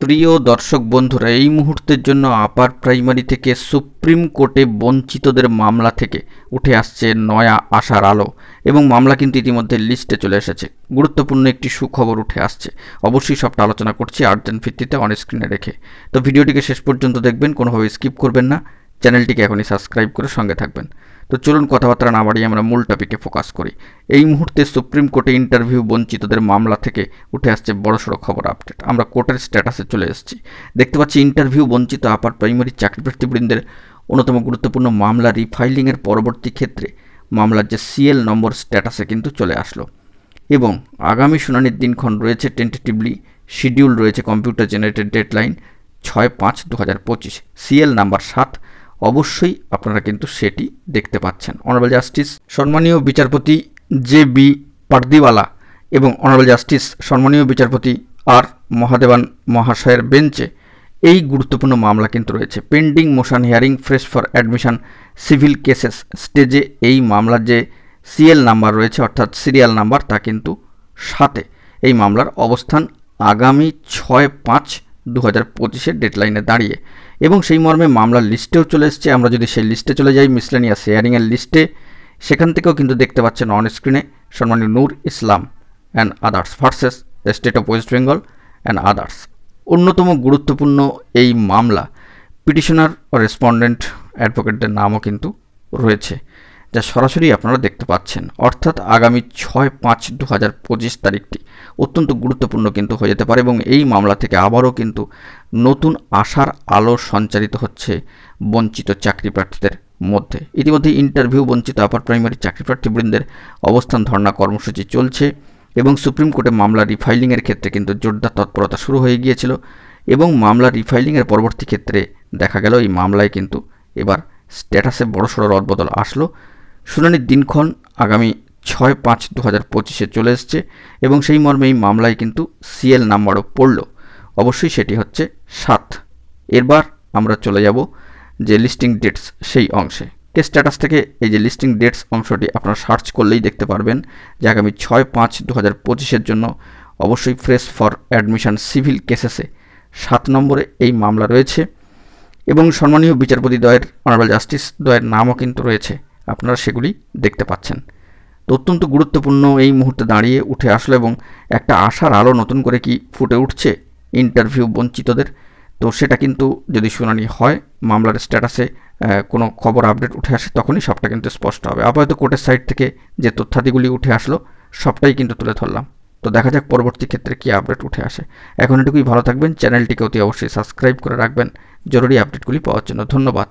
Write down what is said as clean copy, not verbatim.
প্রিয় দর্শক বন্ধুরা, এই মুহূর্তের জন্য আপার প্রাইমারি থেকে সুপ্রিম কোর্টে বঞ্চিতদের মামলা থেকে উঠে আসছে নয়া আশার আলো এবং মামলা কিন্তু ইতিমধ্যে লিস্টে চলে এসেছে। গুরুত্বপূর্ণ একটি সুখবর উঠে আসছে, অবশ্যই সবটা আলোচনা করছি আর্জেন্ট ভিত্তিতে অন স্ক্রিনে রেখে। তো ভিডিওটিকে শেষ পর্যন্ত দেখবেন, কোনোভাবে স্কিপ করবেন না, চ্যানেলটিকে এখনই সাবস্ক্রাইব করে সঙ্গে থাকবেন। তো চলুন কথাবার্তা না বাড়িয়ে আমরা মূল টপিকে ফোকাস করি। এই মুহূর্তে সুপ্রিম কোর্টে ইন্টারভিউ বঞ্চিতদের মামলা থেকে উঠে আসছে বড়সড় খবর আপডেট। আমরা কোর্টের স্ট্যাটাসে চলে এসেছি, দেখতে পাচ্ছি ইন্টারভিউ বঞ্চিত আপার প্রাইমারি চাকরিপ্রার্থীবৃন্দের অন্যতম গুরুত্বপূর্ণ মামলা রিফাইলিংয়ের পরবর্তী ক্ষেত্রে মামলার যে সিএল নম্বর স্ট্যাটাসে কিন্তু চলে আসলো এবং আগামী শুনানির দিনক্ষণ রয়েছে টেন্টেটিভলি শিডিউল রয়েছে computer generated deadline 6/5/2025, CL number 7। অবশ্যই আপনারা কিন্তু সেটি দেখতে পাচ্ছেন। অনারেবল জাস্টিস সম্মানীয় বিচারপতি JB পারদিওয়ালা এবং অনারেবল জাস্টিস সম্মানীয় বিচারপতি R মহাদেবান মহাশয়ের বেঞ্চে এই গুরুত্বপূর্ণ মামলা কিন্তু রয়েছে। Pending motion hearing fresh for admission civil cases স্টেজে এই মামলার যে সিএল নাম্বার রয়েছে অর্থাৎ সিরিয়াল নাম্বার তা কিন্তু 7। এই মামলার অবস্থান আগামী 6/5/2025 ডেডলাইনে দাঁড়িয়ে এবং সেই মর্মে মামলার লিস্টেও চলে এসছে। আমরা যদি সেই লিস্টে চলে যাই, মিসলেনিয়াস হিয়ারিংয়ের লিস্টে, সেখান থেকেও কিন্তু দেখতে পাচ্ছেন অন স্ক্রিনে সম্মানীয় Noor Islam and others versus the state of West Bengal and others. অন্যতম গুরুত্বপূর্ণ এই মামলা, পিটিশনার ও রেসপন্ডেন্ট অ্যাডভোকেটদের নামও কিন্তু রয়েছে, যা সরাসরি আপনারা দেখতে পাচ্ছেন। অর্থাৎ আগামী 6/5/2025 তারিখটি অত্যন্ত গুরুত্বপূর্ণ কিন্তু হয়ে যেতে পারে এবং এই মামলা থেকে আবারও কিন্তু নতুন আশার আলো সঞ্চারিত হচ্ছে বঞ্চিত চাকরি প্রার্থীদের মধ্যে। ইতিমধ্যে ইন্টারভিউ বঞ্চিত আপার প্রাইমারি চাকরি প্রার্থীবৃন্দের অবস্থান ধর্ণা কর্মসূচি চলছে এবং সুপ্রিম কোর্টে মামলা রিফাইলিংয়ের ক্ষেত্রে কিন্তু জোরদার তৎপরতা শুরু হয়ে গিয়েছিল এবং মামলা রিফাইলিংয়ের পরবর্তী ক্ষেত্রে দেখা গেল এই মামলায় কিন্তু এবার স্ট্যাটাসে বড়সড় রদবদল আসলো। শুনানির দিনক্ষণ আগামী 6/5/2025 চলে এসছে এবং সেই মর্মে এই মামলায় কিন্তু সিএল নাম্বারও পড়ল, অবশ্যই সেটি হচ্ছে 7। এরবার আমরা চলে যাব যে লিস্টিং ডেটস সেই অংশে। কেস স্ট্যাটাস থেকে এই যে লিস্টিং ডেটস অংশটি আপনারা সার্চ করলেই দেখতে পারবেন যে আগামী 6/5/2025 জন্য অবশ্যই ফ্রেশ ফর অ্যাডমিশন সিভিল কেসেসে 7 নম্বরে এই মামলা রয়েছে এবং সম্মানীয় বিচারপতি দ্বয়ের অনারেবল জাস্টিস দ্বয়ের নামও কিন্তু রয়েছে, আপনারা সেগুলি দেখতে পাচ্ছেন। তো অত্যন্ত গুরুত্বপূর্ণ এই মুহূর্তে দাঁড়িয়ে উঠে আসলো এবং একটা আশার আলো নতুন করে কি ফুটে উঠছে ইন্টারভিউ বঞ্চিতদের। তো সেটা কিন্তু যদি শুনানি হয়, মামলার স্ট্যাটাসে কোনো খবর আপডেট উঠে আসে, তখনই সবটা কিন্তু স্পষ্ট হবে। আপাতত কোর্টের সাইড থেকে যে তথ্যাদিগুলি উঠে আসলো সবটাই কিন্তু তুলে ধরলাম। তো দেখা যাক পরবর্তী ক্ষেত্রে কী আপডেট উঠে আসে। এখন এটুকুই, ভালো থাকবেন, চ্যানেলটিকে অতি অবশ্যই সাবস্ক্রাইব করে রাখবেন জরুরি আপডেটগুলি পাওয়ার জন্য। ধন্যবাদ।